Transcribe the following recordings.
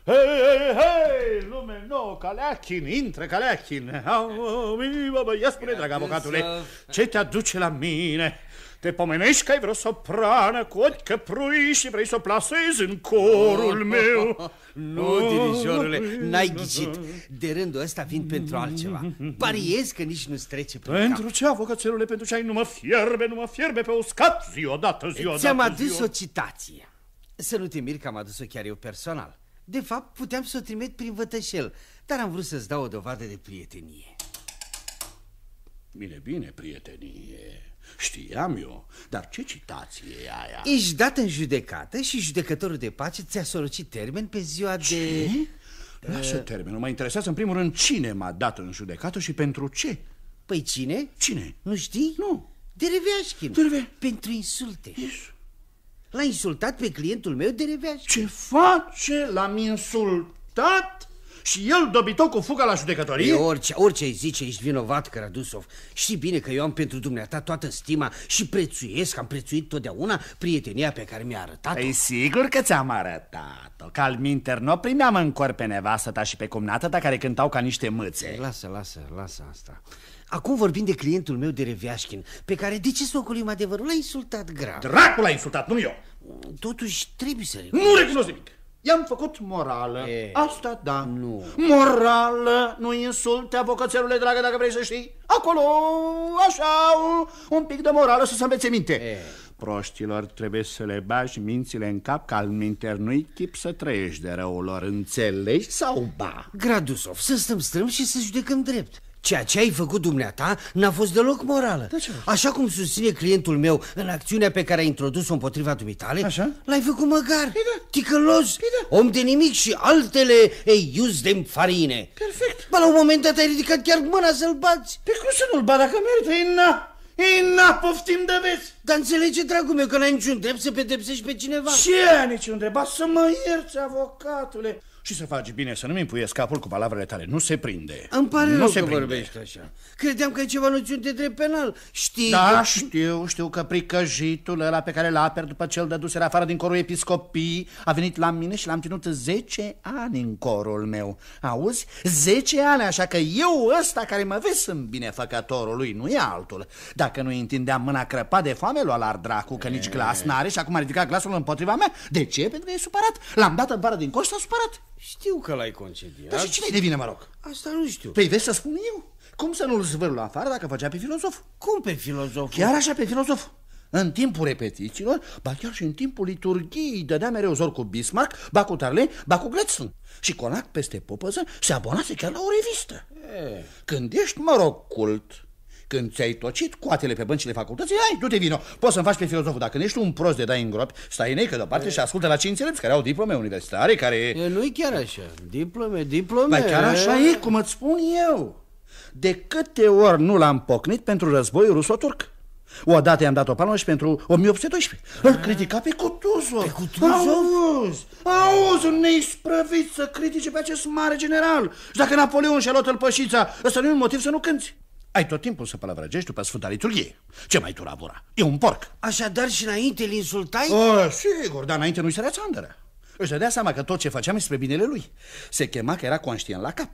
Hei, lume nouă, Caleachin, intră, Caleachin. Ia spune, drag avocatule, ce te aduce la mine? Te pomenești că ai vreo soprană cu ochi căprui și vrei să o plasezi în corul meu? Nu, dirijorule, n-ai ghicit. De rândul ăsta vin pentru altceva. Pariez că nici nu-ți trece prin cap. Pentru ce, avocățelule, pentru ce ai? Nu mă fierbe pe uscat zi odată. Ți-am adus o citație. Să nu te miri că am adus-o chiar eu personal. De fapt, puteam să o trimit prin vătășel, dar am vrut să-ți dau o dovadă de prietenie. Bine, prietenie. Știam eu, dar ce citație e aia? Ești dat în judecată și judecătorul de pace ți-a solocit termen pe ziua de... Ce? Lasă termenul, mă interesează în primul rând cine m-a dat în judecată și pentru ce. Păi cine? Cine? Nu știi? Nu. Dereveașchin. Pentru insulte. L-a insultat pe clientul meu, Dereveașchin. Ce face? L-am insultat? Și el dobitoc cu fuga la judecătorie? Orice ai zice, ești vinovat, Căradusov. Știi bine că eu am pentru dumneata toată stima și am prețuit totdeauna prietenia pe care mi-a arătat-o. Păi sigur că ți-am arătat-o, că alminter n-o primeam în corp pe nevastă ta și pe cumnată ta care cântau ca niște mâțe. Lasă asta. Acum vorbim de clientul meu, Dereveașchin, pe care, de ce să ocolim adevărul, l-a insultat grav. Dracul l-a insultat, nu eu. Totuși trebuie să recunosc. Nu recunosc nimic. I-am făcut morală. Asta da. Nu. Morală, nu insulte, avocățelule dragă, dacă vrei să știi. Acolo, așa, un pic de morală să se învețe minte. Proștilor trebuie să le bagi mințile în cap, că alminter nu-i chip să trăiești de răul lor. Înțelegi sau ba? Gradusov, să stăm strâm și să judecăm drept. Ceea ce ai făcut dumneata n-a fost deloc morală. Așa cum susține clientul meu în acțiunea pe care a introdus-o împotriva dumitale, l-ai făcut măgar, ticălos, om de nimic și altele ius de farine. Perfect. Ba, la un moment dat ai ridicat chiar mâna să-l bați. Pe cum să nu-l bat dacă merită? Ina, poftim de vezi. Dar înțelege, dragul meu, că n-ai niciun drept să pedepsești pe cineva. Ce niciun drept? Ba să mă ierți, avocatule. Și să faci bine să nu-mi impuiesc capul cu palavrele tale. Nu se prinde. Îmi pare rău că vorbești așa. Credeam că ai ceva noțiuni de drept penal. Știi? Da, știu că pricăjitul ăla pe care l-a apăr după ce îl dăduseră afară din corul episcopii a venit la mine și l-am ținut 10 ani în corul meu. Auzi? 10 ani, așa că eu ăsta care mă vezi sunt binefăcătorul lui, nu e altul. Dacă nu-i întindeam mâna crăpat de foame, l-a lar dracu, că nici glas n-are și acum a ridicat glasul împotriva mea. De ce? Pentru că e supărat. L-am dat în bară din coș, s-a supărat. Știu că l-ai concediat. Dar și cine-i de vină, mă rog? Asta nu știu. Păi vezi să spun eu. Cum să nu-l zvârl afară dacă făcea pe filozof? Cum pe filozof? Chiar așa, pe filozof. În timpul repetițiilor, ba chiar și în timpul liturghiei, dădea mereu zor cu Bismarck, ba cu Tarley, ba cu Gladstone. Și conac peste popăză se abonase chiar la o revistă. Când ești, mă rog, cult, când ți-ai tocit coatele pe băncile facultății, hai, du-te vino, poți să-mi faci pe filozoful. Dacă nu ești un prost de dai în gropi, stai în deoparte și ascultă la cei înțelepți care au diplome universitare, care... Nu-i chiar așa, diplome. Ba chiar așa e, cum îți spun eu. De câte ori nu l-am pocnit pentru războiul ruso-turc? Odată i-am dat o palmă și pentru 1812. Îl critica pe Kutuzov. Pe Kutuzov? Auzi, un neisprăvit să critice pe acest mare general. Și dacă Napoleon și-a luat tălpășița, ăsta nu e un motiv să nu cânti. Ai tot timpul să pălăvrăgești după Sfânta Liturghie. Ce mai turabura? E un porc. Așadar și înainte îl insultai? Sigur, dar înainte nu-i sărea țandără. Își dădea seama că tot ce făceam e spre binele lui. Se chema că era conștient la cap.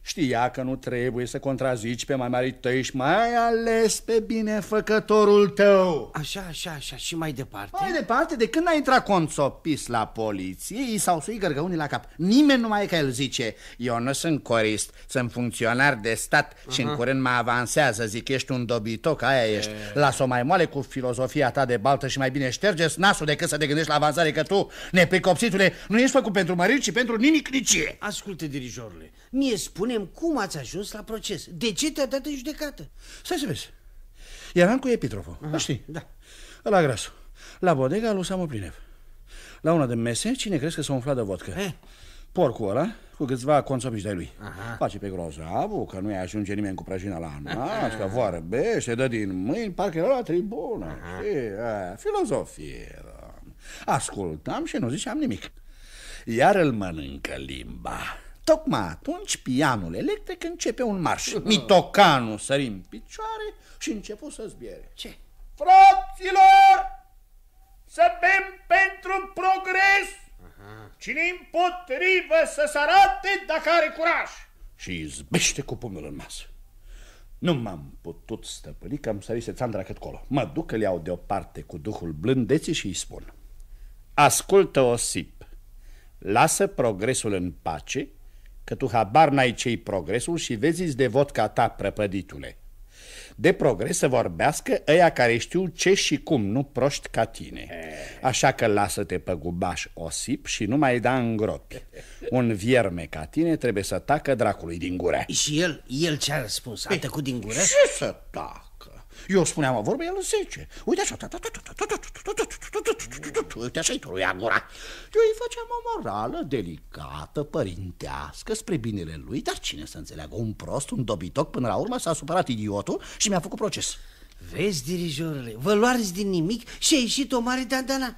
Știa că nu trebuie să contrazici pe mai mari tăi și mai ales pe binefăcătorul tău. Așa, și mai departe? Mai departe, de când a intrat Conțopis la poliție, i s-au suit gărgăunii la cap. Nimeni nu mai e ca el zice, eu nu sunt corist, sunt funcționar de stat și în curând mă avansează, zic, ești un dobitoc, aia ești. Las-o mai moale cu filozofia ta de baltă și mai bine șterge-ți nasul decât să te gândești la avansare, că tu, nepricopsitule, nu ești făcut pentru măriri, ci pentru nimic. Ascultă, dirijorule, mie spune cum ați ajuns la proces? De ce te-a dat în judecată? Stai să vezi. Eram cu epitroful, știi? Da. La grasul. La bodega lui Samoplinev. La una de mese, cine crezi că s-a umflat de vodcă? Porcul ăla, cu câțiva conțopiși de-ai lui. Face pe grozavul, că nu-i ajunge nimeni cu prăjina la nas, că vorbește, dă din mâini, parcă era la tribună. Filozofie. Ascultam și nu ziceam nimic. Iar îl mănâncă limba. Tocmai atunci pianul electric începe un marș. Mitocanul sări în picioare și început să zbiere. Ce? Fraților, să bem pentru progres. Cine împotrivă să se arate dacă are curaj. Și izbește cu pumnul în masă. Nu m-am putut stăpâni că am sărit Țandra cât colo. Mă duc, îl iau deoparte cu duhul blândeții și îi spun: ascultă, Osip, lasă progresul în pace, că tu habar n-ai ce-i progresul și vezi-ți de vodka ta, prăpăditule. De progres să vorbească ăia care știu ce și cum, nu proști ca tine. Așa că lasă-te pe gubaș, Osip, și nu mai da în gropi. Un vierme ca tine trebuie să tacă dracului din gură. Și el ce-a răspuns? A tăcut din gură? Ce să tacă? Eu spuneam o vorbă, el zice. Uite așa, uite așa-i turuia gura. Eu îi făceam o morală delicată, părintească, spre binele lui, dar cine să înțeleagă? Un prost, un dobitoc, până la urmă s-a supărat idiotul și mi-a făcut proces. Vezi, dirijorule, vă luați din nimic și a ieșit o mare dandana.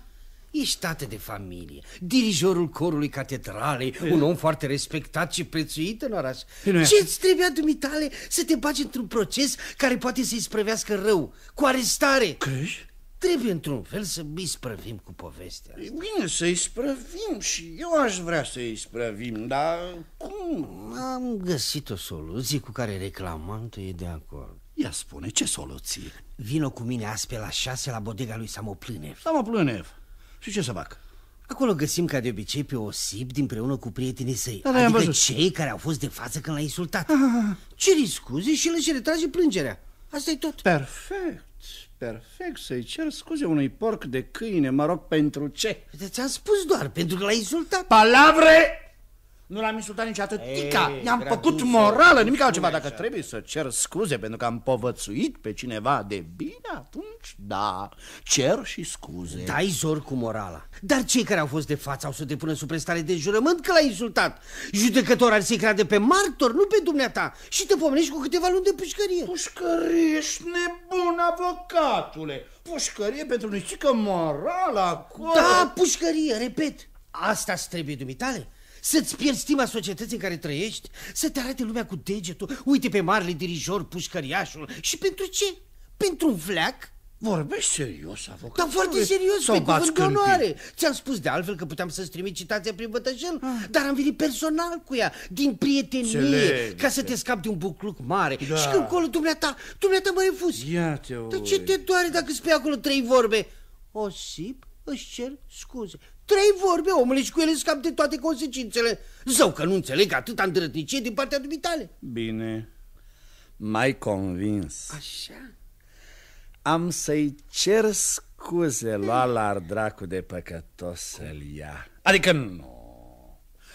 Ești tată de familie, dirijorul corului catedralei, un om foarte respectat și prețuit în oraș. Ce-ți trebuia dumitale să te bagi într-un proces care poate să-i sprăvească rău, cu arestare? Crezi? Trebuie într-un fel să îi sprăvim cu povestea asta. E bine să-i sprăvim și eu aș vrea să-i sprăvim, dar cum? Am găsit o soluție cu care reclamantul e de acord. Ia spune, ce soluție? Vino cu mine azi pe la 6 la bodega lui Samoplânev. Samoplânev. Și ce să fac? Acolo găsim ca de obicei pe Osip împreună cu prietenii săi, adică cei care au fost de față când l-a insultat. Ceri scuze și le retrage plângerea. Asta e tot. Perfect, perfect. Să-i cer scuze unui porc de câine, mă rog, pentru ce? Ți-am spus doar, pentru că l-a insultat. Palavre! Nu l-am insultat nici atâtica. I-am făcut morală, nimic altceva. Dacă trebuie să cer scuze pentru că am povățuit pe cineva de bine, atunci da, cer și scuze. Dai zor cu morala. Dar cei care au fost de față au să depună sub prestare de jurământ că l-a insultat. Judecător ar să-i crede pe martor, nu pe dumneata. Și te pomenești cu câteva luni de pușcărie. Pușcărie, ești nebun, avocatule. Pușcărie pentru nițică morală acolo. Da, pușcărie, repet. Asta-ți trebuie, dumitale? Să-ți pierzi stima societății în care trăiești, să te arate lumea cu degetul. Uite pe marele dirijor, pușcăriașul. Și pentru ce? Pentru un fleac? Vorbești serios, avocat? Dar foarte serios, pe cuvânt de onoare. Ți-am spus de altfel că puteam să-ți trimit citația prin bătășel, dar am venit personal cu ea, din prietenie, ca să te scapi de un bucluc mare. Da. Și când colo dumneata mă refuzi. Dar ce te doare dacă spui acolo 3 vorbe? Osip, își cer scuze. 3 vorbe, omule, și cu ele scap de toate consecințele. Zău că nu înțeleg atâta îndrătnicie din partea dumitale. Bine, m-ai convins. Așa? Am să-i cer scuze lua la dracu de păcătos să-l ia. Adică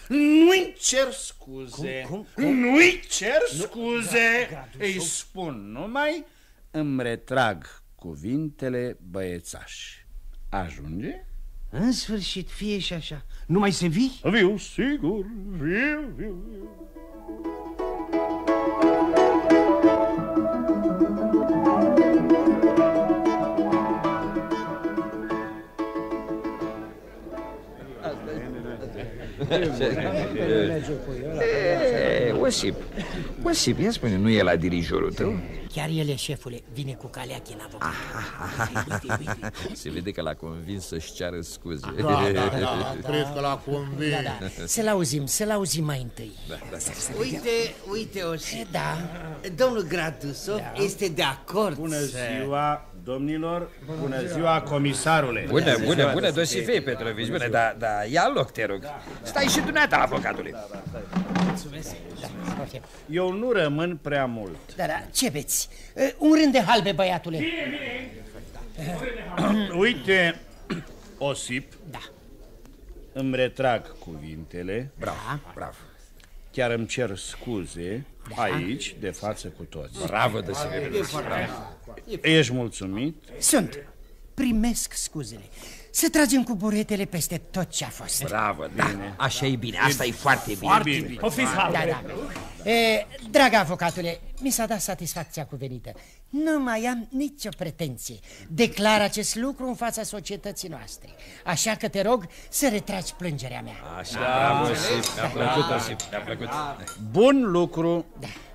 nu-i cer scuze. Cum? Nu-i cer scuze. Îi spun numai, îmi retrag cuvintele băiețași. Ajunge? În sfârșit, fie și așa. Numai să vii? Viu, sigur, viu. Osip, ia spune, nu e la dirijorul tău? Chiar el e, șefule, vine cu caleache la avocat. Uite. Se vede că l-a convins să-și ceară scuze. Da, cred că l-a convins. Da. Să-l auzim mai întâi. Uite, Osip. Da. Domnul Gradusov este de acord. Bună ziua, domnilor. Bună ziua, comisarule. Bună, Dosifei Petrovici, bună, dar ia loc, te rog. Stai și dumneata, avocatule. Mulțumesc. Eu nu rămân prea mult. Dar ce veți? Un rând de halbe, băiatule. Uite, Osip. Da. Îmi retrag cuvintele. Bravo. Chiar îmi cer scuze aici, de față cu toți. Bravo, Dosifei. Ești mulțumit? Sunt. Primesc scuzele. Să tragem cu buretele peste tot ce a fost. Bravo, bine. Așa e bine, asta e foarte bine. Da. Dragă avocatule, mi s-a dat satisfacția cuvenită. Nu mai am nicio pretenție. Declar acest lucru în fața societății noastre. Așa că te rog să retragi plângerea mea. Așa, bravo, Osip. Mi-a plăcut, Osip, mi-a plăcut. Bun lucru,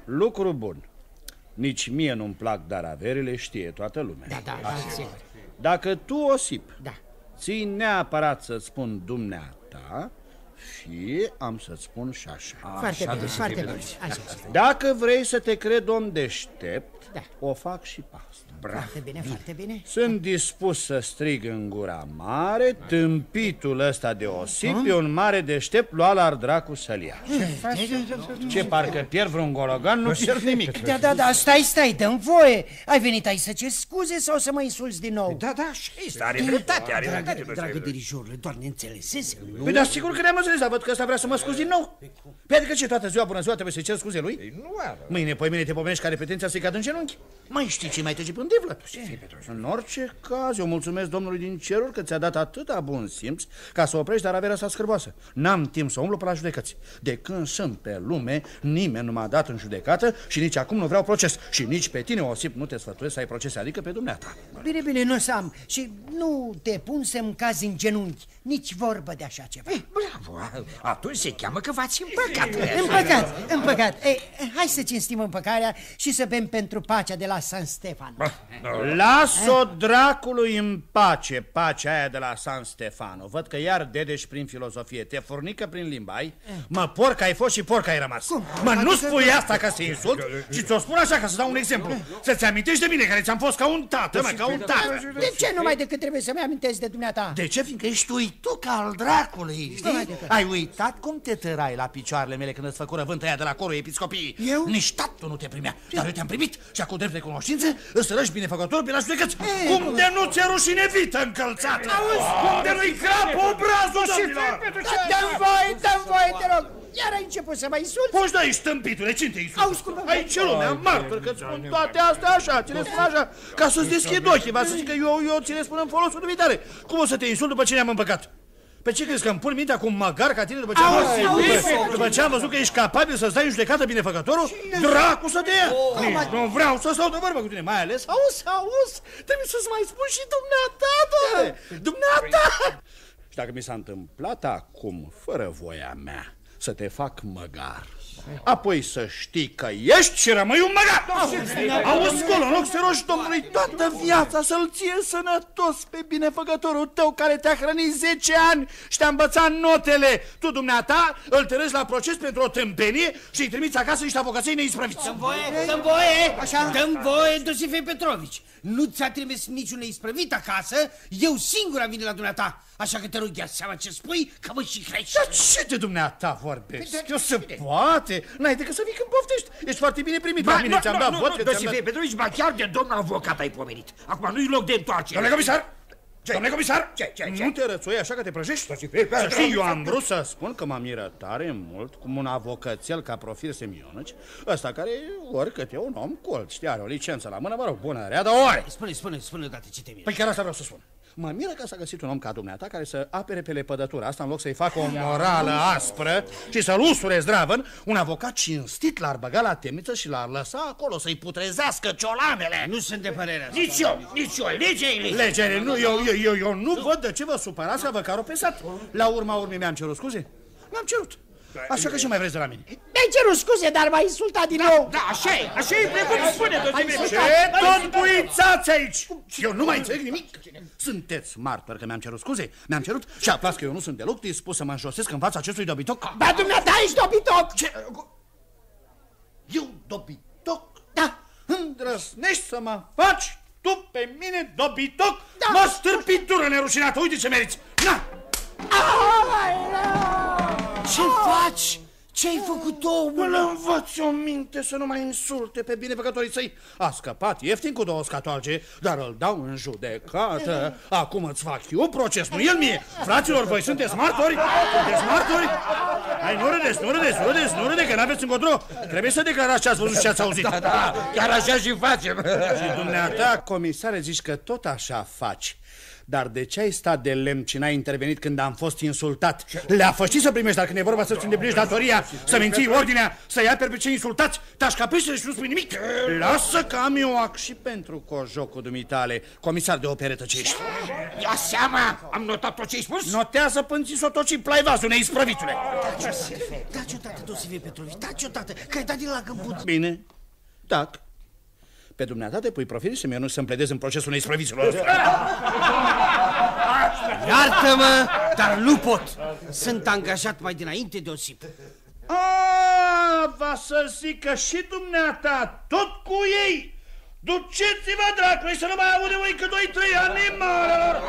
lucru bun. Nici mie nu-mi plac daraverile, știe toată lumea. Da, sigur. Dacă tu, Osip, Da. ții neapărat să-ți spun dumneata, și am să-ți spun și așa. Foarte bine. Așa. Dacă vrei să te cred om deștept, Da. o fac și pe asta. Foarte bine. Sunt dispus să strig în gura mare, tâmpitul ăsta de Osip e un mare deștept, lua la dracu să-l ia. Ce, parcă pierd vreun gologan? Nu pierd nimic. Da, stai, dă-mi voie. Ai venit aici să ceri scuze sau să mă insulți din nou? Da, și este, are dreptate. Dragă dirijorule, doar ne înțelesese, nu? Păi, dar sigur că ne-am înțeles, dar văd că ăsta vrea să mă scuzi din nou. Păi adică ce, toată ziua, bună ziua, trebuie să-i cer scuze lui? Nu are. Mâine te pomenești că are pretenția să-i cadă în genunchi. Mai știi ce mai trece pe îndivlă? În orice caz, eu mulțumesc Domnului din ceruri că ți-a dat atâta bun simț ca să oprești daraverea asta scârboasă. N-am timp să umblu pe la judecăți. De când sunt pe lume, nimeni nu m-a dat în judecată și nici acum nu vreau proces. Și nici pe tine, Osip, nu te sfătuiesc să ai procese, adică pe dumneata. Bine, nu să am. Și nu te pun să-mi cazi în genunchi. Nici vorbă de așa ceva. Bravo, atunci se cheamă că v-ați împăcat. Împăcat. Hai să cinstim împăcarea și să bem pentru pacea de la San Stefan. Las-o dracului în pace, pacea aia de la San Stefano. Văd că iar dedești prin filozofie, te furnică prin limba, ai? Mă, porc ai fost și porc ai rămas. Mă, nu spui asta ca să insult, ci ți-o spun așa ca să dau un exemplu. Să-ți amintești de mine, care ți-am fost ca un tată, mă, ca un tată. De ce numai decât trebuie să-mi amintesc de dumneata? De ce? Fiindcă ești uituc al dracului, știi? Ai uitat cum te tărai la picioarele mele când îți făcură vântă aia de la corul episcopiei? Eu? Nici tatăl nu te primea, dar eu te-am primit și acum drept de cunoștință îți răși binefăcător pe la judecăți. Cum de nu ți-e rușine vită încălțată? Cum de nu-i crapă obrazul, domnilor? Dă-mi voie, te rog. Iar ai început să mă insulți? Poți da, ești stâmpitule, cine te insultă? Aici lumea, martor, că-ți spun toate astea așa, ți le spun așa, ca să-ți deschid ochii, va să zic că eu ți le spun în folosul dumitare. Cum o să te insult după ce ne-am împăcat? Pe ce crezi, că îmi pun mintea cu un măgar ca tine după ce am văzut că ești capabil să-ți dai în judecată binefăcătorul? Dracu să te ia! Nici nu vreau să stau de vorbă cu tine, mai ales, auzi, trebuie să-ți mai spun și dumneata, doamne, dumneata! Și dacă mi s-a întâmplat acum, fără voia mea, să te fac măgar, apoi să știi că ești și rămâi un măgar. Auzi, colo, în loc să rogi Domnului toată viața să-l ție sănătos pe binefăcătorul tău care te-a hrănit 10 ani și te-a învățat notele. Tu, dumneata, îl tărăși la proces pentru o tâmpenie și îi trimiți acasă niște avocaței neisprăviți. Dăm voie! Așa? Dăm voie, Dosife Petrovici. Nu ți-a trimis niciun neisprăvit acasă, eu singur am venit la dumneata. Așa că te rog, ia seama ce spui, că mă și crești. Dar ce de dumneata vorbești? Eu se poate? N-ai decât să vii când poftești. Ești foarte bine primit. La mine ți-am dat vot. Dosife Petrovici, ba chiar de domn avocat ai pomenit. Acum nu-i loc de întoarcere. Domnule comisar! Domnule comisar! Ce? Nu te rățoi așa că te prăjești? Și eu am vrut să spun că m-am mirat tare mult cum un avocățel ca Profil Semionici, ăsta care, oricât e un om cult, știi, are o licență la mână, mă rog, bună, rea, dar o are. Spune dată ce te miră. Păi chiar asta vreau să spun. Mă miră că s-a găsit un om ca dumneata care să apere pe lepădătura asta în loc să-i facă o morală aspră și să-l usure zdravăn. Un avocat cinstit l-ar băga la temniță și l-ar lăsa acolo să-i putrezească ciolanele. Nu sunt de părerea asta. Nici eu, Legere, nu, eu nu văd de ce vă supărați că vă caropesat. La urma urmei mi-am cerut scuze? Mi-am cerut. Așa că ce mai vreți de la mine? Mi-ai cerut scuze, dar m-ai insultat din nou. Da, așa e, precum spune, Dosife. Ce tot buițați aici? Eu nu mai înțeleg nimic. Sunteți martori că mi-am cerut scuze? Mi-am cerut și aflați că eu nu sunt deloc dispus să mă înjosesc în fața acestui dobitoc? Ba, dumneata ești dobitoc! Ce? Eu dobitoc? Da. Îndrăznești să mă faci tu pe mine dobitoc? Da. Mă, stârpitură nerușinată, uite ce meriți! Na! Ce faci? Ce-ai făcut, omul? Îl învăț o minte să nu mai insulte pe binefăcătorii săi. A scăpat ieftin cu 2 scatoalge, dar îl dau în judecată. Acum îți fac eu proces, nu el mie. Fraților, voi sunteți martori? Sunteți martori? Hai, nu râdeți, că n-aveți încotro. Trebuie să declarați ce ați văzut și ce ați auzit. Da, chiar așa și facem. Și dumneata, comisare, zici că tot așa faci. Dar de ce ai stat de lemn și n-ai intervenit când am fost insultat? Le-a făcut să primești, dar când e vorba să-ți îndeplinești datoria, să menții ordinea, să-i aperi pe cei insultați, te-aș capește și nu spui nimic. Lasă că am eu ac și pentru cojocul dumitale, comisar de operetă ce ești. Ia seama, am notat tot ce-ai spus? Notează până ți s-o toci plaivazul, neisprăvitule. Taci odată, Dosife Petrovici, taci odată, că ai dat din la gâmbut. Bine, tac. Pe dumneata te pui profil și mie nu să-mi pledez în procesul unei sprăviților. Iartă-mă, dar nu pot. Sunt angajat mai dinainte de Osip. Va să zică și dumneata, tot cu ei. Duceți-vă, dracului, să nu mai audem voi că 2-3 animalelor.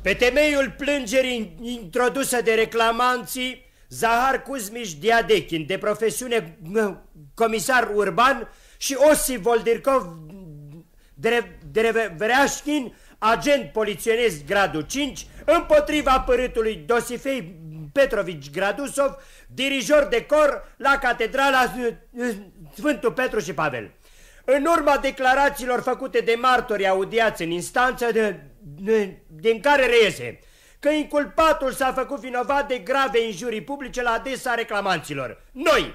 Pe temeiul plângerii introdusă de reclamanții Zahar Kuzmiș Diadechin, de profesiune comisar urban, și Osip Voldirkov Drevereașkin, agent poliționist gradul 5, împotriva părâtului Dosifei Petrovici Gradusov, dirijor de cor la Catedrala Sfântul Petru și Pavel. În urma declarațiilor făcute de martori audiați în instanță, din care reiese că inculpatul s-a făcut vinovat de grave injurii publice la adresa reclamanților. Noi,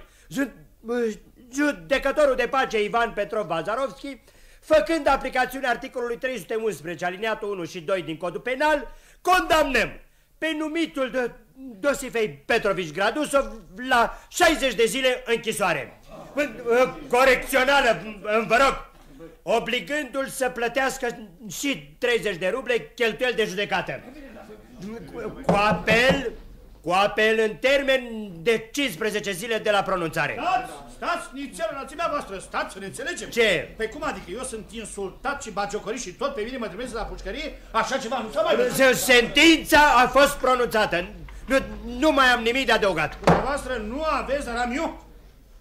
judecătorul de pace Ivan Petrov Bazarovski, făcând aplicațiunea articolului 311, alineatul 1 și 2 din Codul Penal, condamnăm pe numitul Dosifei Petrovici Gradusov la 60 de zile închisoare corecțională, vă rog, obligându-l să plătească și 30 de ruble cheltuieli de judecată. Cu apel în termen de 15 zile de la pronunțare. Stați, nițel, înălțimea voastră, stați să ne înțelegem. Ce? Păi cum adică eu sunt insultat și bagiocorit și tot pe mine mă trimiți la pușcărie? Așa ceva nu s-a mai văzut. Sentința a fost pronunțată. Nu mai am nimic de adăugat. Dumneavoastră nu aveți, dar am eu.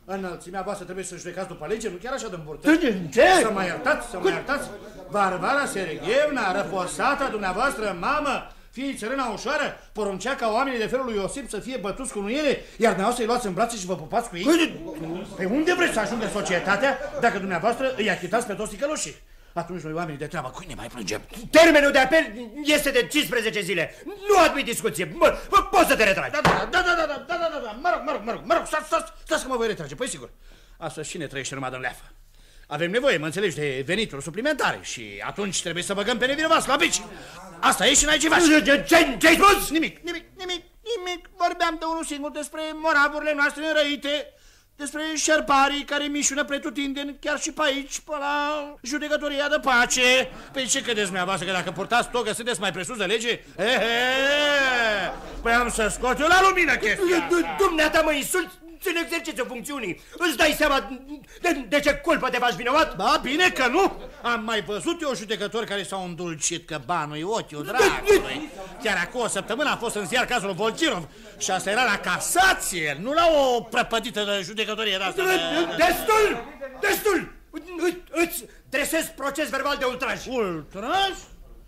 Înălțimea voastră trebuie să judecați după lege, nu chiar așa de îmburtă. Ce? Să mă iertați, Varvara Sergeyevna, răposata dumneavoastră mamă, fiii țărâna ușoară, poruncea ca oamenii de felul lui Iosip să fie bătuți cu nuiele, iar dumneavoastră îi luați în brațe și vă pupați cu ei? Pe unde vreți să ajungă societatea dacă dumneavoastră îi achitați pe toți ticăloșii? Atunci noi oamenii de treabă, cui ne mai plângem? Termenul de apel este de 15 zile. Nu admit discuție. Poți să te retragi. Da. Mă rog, stați că mă voi retrage. Păi sigur. Astăzi cine trăiește numai din leafă? Avem nevoie, mă înțelegi, de venituri suplimentare și atunci trebuie să băgăm pe nevinovas la bici. Asta e și n-ai ce faci. Ce-ai spus? Nimic. Vorbeam de unul singur despre moravurile noastre înrăite, despre șerparii care mișună pretutindeni chiar și pe aici, pe la judecătoria de pace. Păi ce credeți dumneavoastră, că dacă purtați togă sunteți mai presus de lege? Păi am să scot eu la lumină chestia. Dumneata mă insulți în exercițiul funcțiunii. Îți dai seama de ce culpă te faci vinovat? Ba, bine că nu. Am mai văzut eu judecători care s-au îndulcit că banul-i ochiul dracului. Chiar acum o săptămână a fost în ziar cazul Volchirov și asta era la casație, nu la o prăpădită de judecătorie de asta. Destul! Îți dresez proces verbal de ultraj. Ultraj?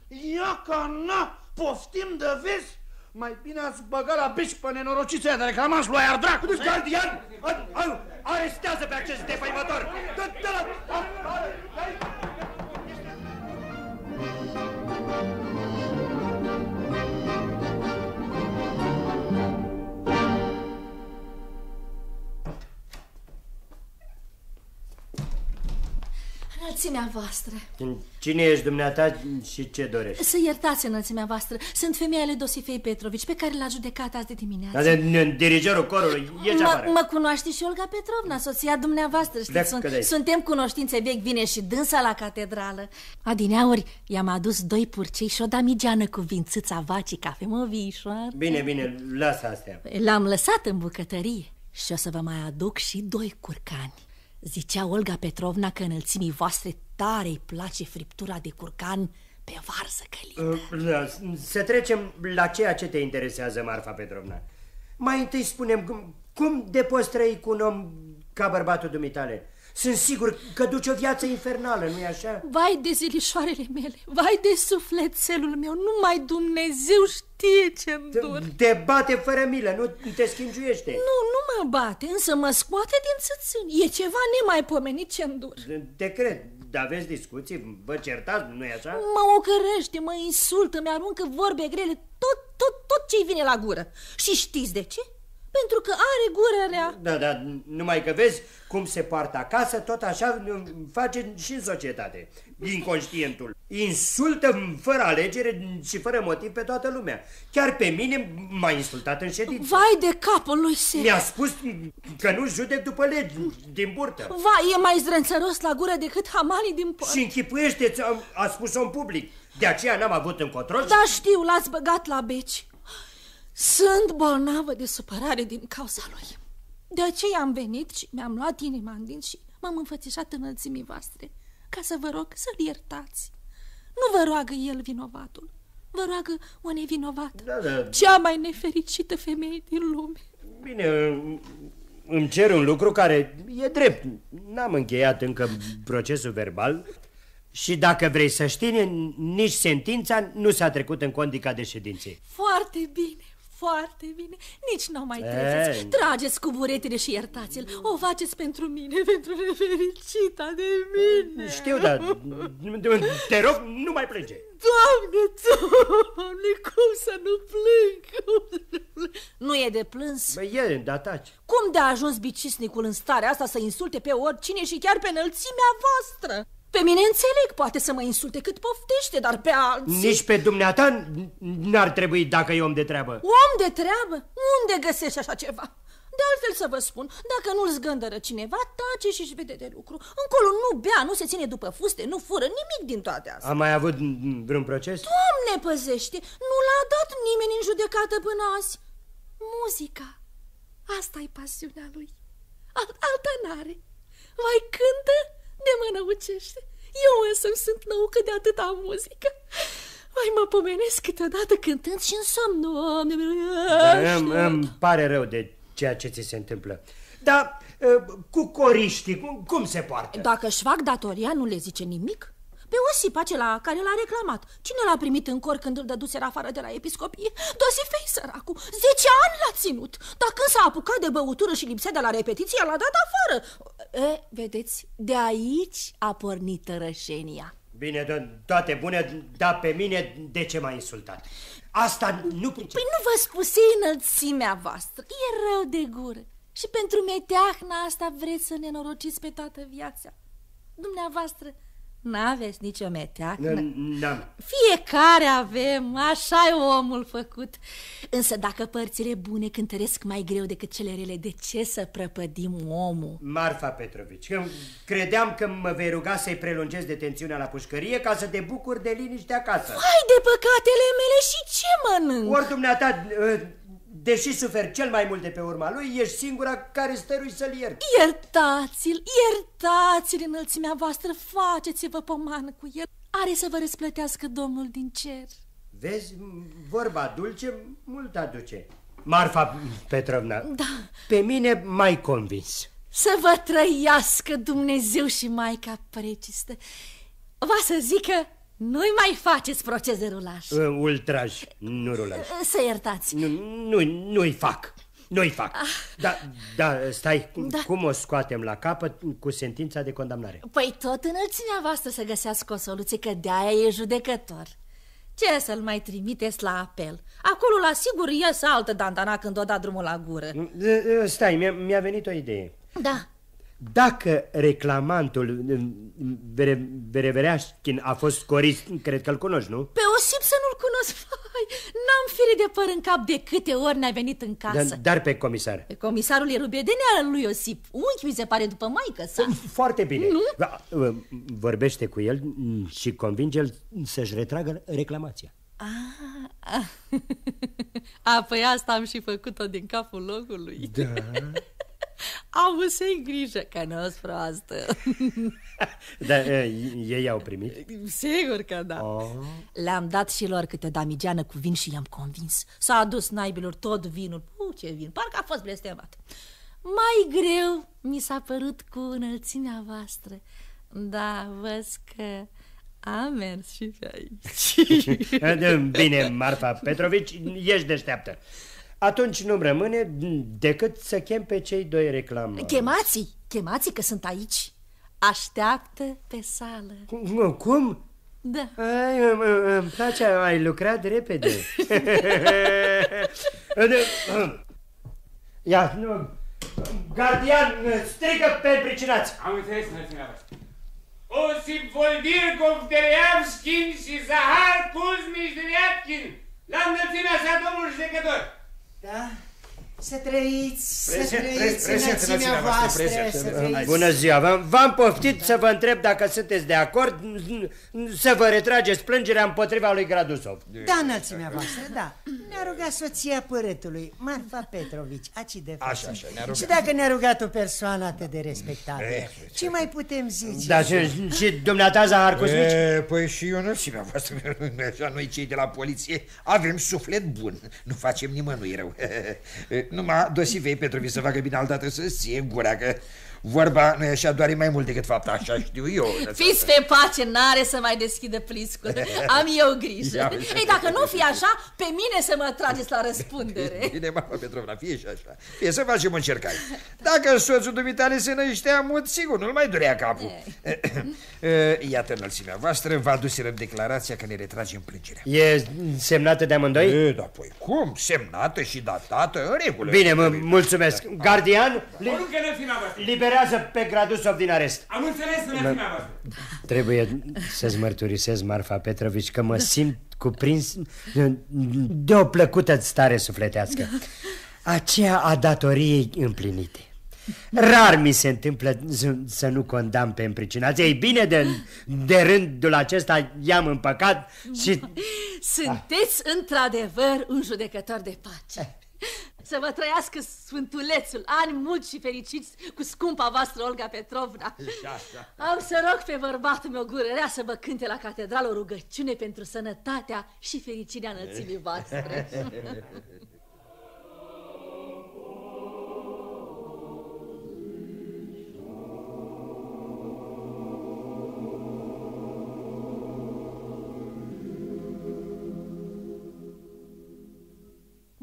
Ia ca na, poftim de vezi? Mai bine ați băgat la bici pe nenorociții aia de reclamanți lui iar dracu. Gardian, arestează pe acest defăimător. Înălțimea voastră. Cine ești dumneata și ce dorești? Să iertați, înălțimea voastră. Sunt femeile Dosifei Petrovici, pe care l-a judecat azi de dimineață. Dirijorul corului, ieși afară. Mă cunoaște și Olga Petrovna, soția dumneavoastră. Știți, suntem cunoștințe vechi, vine și dânsa la catedrală. Adineauri, i-am adus 2 purcei și o damigeană cu vințâța vacii, cafe măvișoară. Bine, lasă astea. L-am lăsat în bucătărie și o să vă mai aduc și 2 curcani. Zicea Olga Petrovna că înălțimii voastre tare îi place friptura de curcan pe varză călită. Să trecem la ceea ce te interesează, Marfa Petrovna. Mai întâi spune-mi, cum de poți trăi cu un om ca bărbatul dumitale? Sunt sigur că duci o viață infernală, nu-i așa? Vai de zilișoarele mele, vai de sufletelul meu, numai Dumnezeu știe ce-mi dur. Te bate fără milă, nu te schingiuiește. Nu mă bate, însă mă scoate din țățâni. E ceva nemaipomenit ce-mi dur. Te cred, dar aveți discuții, vă certați, nu-i așa? Mă ocărăște, mă insultă, mi-aruncă vorbe grele, tot ce-i vine la gură. Și știți de ce? pentru că are gură rea. Da, da, numai că vezi cum se poartă acasă, tot așa face și în societate. Inconștientul insultă fără alegere și fără motiv pe toată lumea. Chiar pe mine m-a insultat în ședință. Vai de capul lui Sec. Mi-a spus că nu judec după legi din burtă. Vai, e mai zdrânțăros la gură decât hamanii din port. Și închipuiește, a spus-o în public. De aceea n-am avut încotro. Da, știu, l-ați băgat la beci. Sunt bolnavă de supărare din cauza lui. De aceea am venit și mi-am luat inima în dinți și m-am înfățișat înălțimii voastre, ca să vă rog să-l iertați. Nu vă roagă el vinovatul, vă roagă o nevinovată, da. Cea mai nefericită femeie din lume. Bine, îmi cer un lucru care e drept. N-am încheiat încă procesul verbal și dacă vrei să știi, nici sentința nu s-a trecut în condica de ședințe. Foarte bine. Foarte bine, nici nu mai treceți. Trageți cu buretele și iertați-l. O faceți pentru mine, pentru nefericita de mine. Știu, dar te rog, nu mai plânge. Doamne, cum să nu plâng? Nu e de plâns? Băi, e, da, taci. Cum de a ajuns bicisnicul în starea asta să insulte pe oricine și chiar pe înălțimea voastră? Pe mine înțeleg, poate să mă insulte cât poftește, dar pe alții... Nici pe dumneata n-ar trebui dacă e om de treabă. Om de treabă? Unde găsești așa ceva? De altfel să vă spun, dacă nu-l zgândără cineva, tace și-și vede de lucru. Încolo nu bea, nu se ține după fuste, nu fură, nimic din toate astea. A mai avut vreun proces? Doamne păzește, nu l-a dat nimeni în judecată până azi. Muzica, asta-i pasiunea lui. Alta n-are. Vai, cântă de mă năucește. Eu însă sunt năucă de atâta muzică. Mai mă pomenesc câteodată cântând și în somn. Îmi pare rău de ceea ce ți se întâmplă. Dar cu coriștii, cum se poartă? Dacă își fac datoria, nu le zice nimic. Pe Osipa acela care l-a reclamat, cine l-a primit în cor când îl dăduseră afară de la episcopie? Dosifei, săracul, 10 ani l-a ținut. Dar când s-a apucat de băutură și lipsea de la repetiție, l-a dat afară. Vedeți, de aici a pornit tărășenia. Bine, toate bune, dar pe mine de ce m-a insultat? Asta nu pricep. Păi nu vă spusei înălțimea voastră, e rău de gură. Și pentru meteahna asta vreți să ne norociți pe toată viața. Dumneavoastră n-aveți nicio meteahnă. N-am. Fiecare avem, așa e omul făcut. Însă dacă părțile bune cântăresc mai greu decât cele rele, de ce să prăpădim omul? Marfa Petrovici, credeam că mă vei ruga să-i prelungesc detențiunea la pușcărie ca să te bucuri de liniște acasă. Hai de păcatele mele și ce mănânc? Ori dumneata, deși suferi cel mai mult de pe urma lui, ești singura care stărui să-l ierți. Iertați-l, iertați-l înălțimea voastră, faceți-vă pomană cu el. Are să vă răsplătească Domnul din cer. Vezi, vorba dulce mult aduce. Marfa Petrovna, da. Pe mine m-ai convins. Să vă trăiască Dumnezeu și Maica Precistă. Va să zică, nu-i mai faceți proces de rulaj. Ultraj, nu rulaj. Să iertați. Nu-i fac. Nu-i fac. Da, stai, cum o scoatem la capăt cu sentința de condamnare? Păi tot înălțimea voastră să găsească o soluție, că de-aia e judecător. Ce să-l mai trimiteți la apel? Acolo la sigur ies altă dandana când o da drumul la gură. Stai, mi-a venit o idee. Da. Dacă reclamantul Verevereașchin a fost corist, cred că-l cunoști, nu? Pe Osip să nu-l cunosc. N-am fire de păr în cap de câte ori ne-a venit în casă. Dar pe comisar? Pe comisarul e rubedenea al lui Osip. Unchi mi se pare după maică sa. Foarte bine. Nu? Vorbește cu el și convinge-l să-și retragă reclamația. Păi asta am și făcut-o din capul locului. Da. Avuse-i grijă că nu-s proastă. Dar ei au primit? Sigur că da. Le-am dat și lor câte o damigeană cu vin și i-am convins. S-a adus naibilor tot vinul. Ce vin, parcă a fost blestemat. Mai greu mi s-a părut cu înălțimea voastră. Da, văd că a mers și pe aici. Bine, Marfa Petrovici, ești deșteaptă. Atunci nu-mi rămâne decât să chem pe cei doi reclamatori. Chemați că sunt aici. Așteaptă pe sală. Cum? Da. Îmi place, ai lucrat repede. Ia, nu... Gardian, strigă pe împricinați. Am înțeles, înălțimea voastră. Osip Voldirkov, Dereavskin și Zahar Kuzmici Deriatkin. La înălțimea sa, domnul judecător. Da? Să trăiți, înălțimea voastră. Bună ziua, v-am poftit să vă întreb dacă sunteți de acord să vă retrageți plângerea împotriva lui Gradusov. Da, înălțimea voastră, da. Ne-a rugat soția părâtului, Marfa Petrovici, aci de față. Așa, ne-a rugat. Și dacă ne-a rugat o persoană atât de respectabilă, ce mai putem zice? Da, și dumneata, Zahar Kuzmici? Păi și eu, înălțimea voastră, noi cei de la poliție avem suflet bun, nu facem nimănui rău. Numai Dosifei Petrovici să facă bine altădată să-ți ție gura, că vorba nu e așa, doare mai mult decât fapta, așa știu eu. Fiți pe pace, n-are să mai deschidă pliscul. Am eu grijă. Ei, dacă nu fi așa, pe mine să mă trageți la răspundere. Bine, Marfa Petrovna, fie și așa. Fie să facem o încercare. Dacă soțul dumitale se năștea mult, sigur, nu-l mai durea capul. Iată, înălțimea voastră, vă aduserăm declarația că ne retragem plângerea. E semnată de amândoi? Da, păi cum? Semnată și datată, în regulă. Bine, mulțumesc. Gardian, Poruncă, înălțimea voastră. liberează pe Gradusov din arest. Am înțeles, înălțimea voastră. Trebuie să-ți mărturisesc, Marfa Petrovici, că mă simt cuprins de o plăcută stare sufletească. Aceea a datoriei împlinite. Rar mi se întâmplă să nu condamn pe împricinați. Ei bine, de rândul acesta i-am împăcat și... Sunteți într-adevăr un judecător de pace. Să vă trăiască sfântulețul, ani mulți și fericiți cu scumpa voastră Olga Petrovna. Am să rog pe bărbatul meu gură rea să vă cânte la catedrală o rugăciune pentru sănătatea și fericirea înălțimii voastre.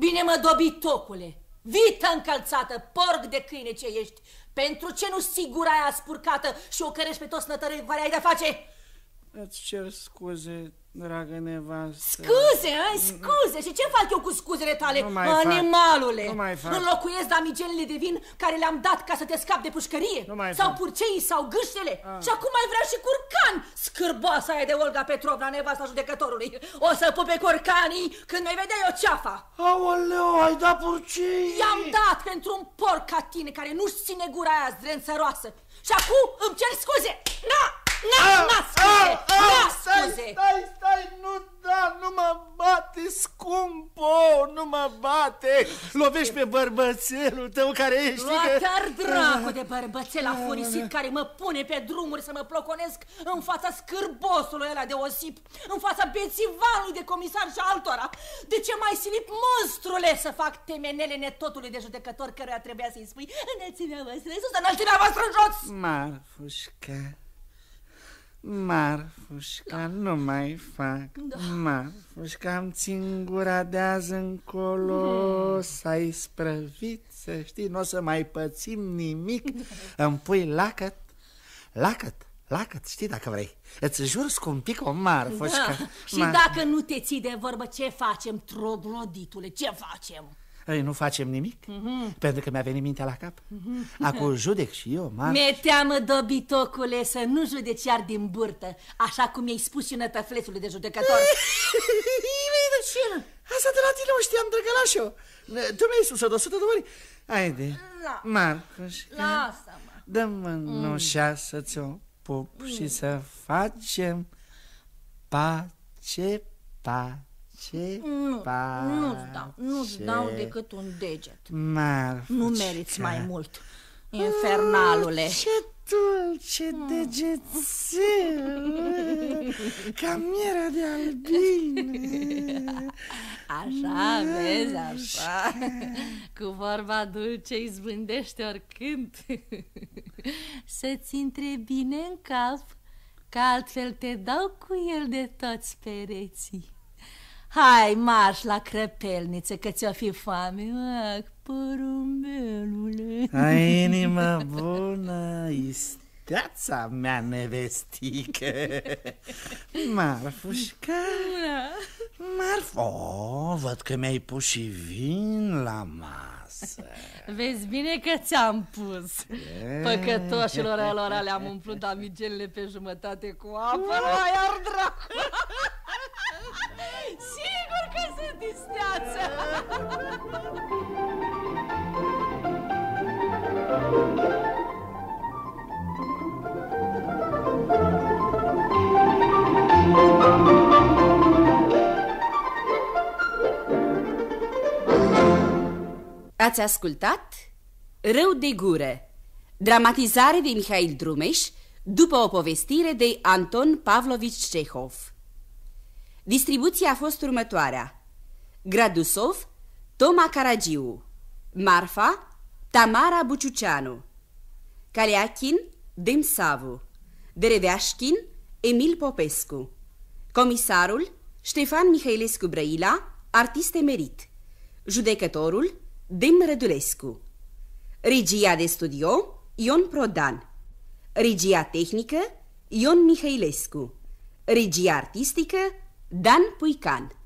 Bine mă, dobitocule, vită încălțată, porc de câine ce ești, pentru ce nu sigura aia spurcată și o cărești pe toți nătărâi cu care ai de face? Îți cer scuze, dragă nevastă. Scuze, scuze, și ce fac eu cu scuzele tale, animalule? Înlocuiesc damigenile de vin care le-am dat ca să te scapi de pușcărie? Sau purceii sau gâștele? Și acum mai vreau și curcan, scârboasa aia de Olga Petrovna, nevasta judecătorului. O să pupe curcanii când mai vedea eu ceafa. Aoleu, ai dat purcei? I-am dat pentru un porc ca tine care nu-și ține gura aia zdrențăroasă. Și acum îmi cer scuze. Scuze! Stai, nu mă bate, scumpo, nu mă bate. Lovești pe bărbățelul tău care ești... Luat-ar dracu de bărbățel afurisit care mă pune pe drumuri să mă ploconesc în fața scârbosului ăla de Osip, în fața bețivanului de comisar și altora. De ce m-ai silit, monstrule, să fac temenele netotului de judecător căruia trebuia să-i spui înălțimea voastră sus, înălțimea voastră jos? Marfușca, Marfușca, nu mai fac. Marfușca, îmi țin gura de azi încolo. S-ai sprăvit, să știi, nu o să mai pățim nimic. Îmi pui lacăt, știi dacă vrei. Îți jur scumpic-o, Marfușca. Și dacă nu te ții de vorbă, ce facem, trogloditule, ce facem? Ei, nu facem nimic, pentru că mi-a venit mintea la cap. Acum judec și eu, Mi-e teamă, dobitocule, să nu judeci iar din burtă, așa cum i-ai spus și nătăflețului de judecător. Asta de la tine o știam, drăgălaș-o. Tu mi-ai spus-o de 100 de ori. Haide, Marcușca, lasă-mă. dă-mi mânușa să ți-o pup și să facem pace. Nu-ți dau decât un deget. Marfușca, nu meriți mai mult, infernalule. Ce dulce degețel, ca mierea de albine. Așa, vezi, așa. Cu vorba dulce izbândește oricând. Să-ți intre bine în cap, că altfel te dau cu el de toți pereții. Hai, marș la crăpelniță, că ți-o fi foame. Porumbelule. Ai inimă bună, isteața mea nevestică. Marfușca, văd că mi-ai pus și vin la masă. frumoasă. Vezi bine că ți-am pus. Păcătoșilor lor le-am umplut damigelele pe jumătate cu apă. Iar dracu! Sigur că sunt isteață! Ați ascultat Rău de gură, dramatizare de Mihail Drumeș după o povestire de Anton Pavlovici Cehov. Distribuția a fost următoarea: Gradusov, Toma Caragiu, Marfa, Tamara Buciuceanu, Kaliachin, Dem Savu, Dereveașchin, Emil Popescu, comisarul Ștefan Mihailescu Brăila, artist emerit, judecătorul Dem Rădulescu, regia de studio Ion Prodan, regia tehnică Ion Mihailescu, regia artistică Dan Puican.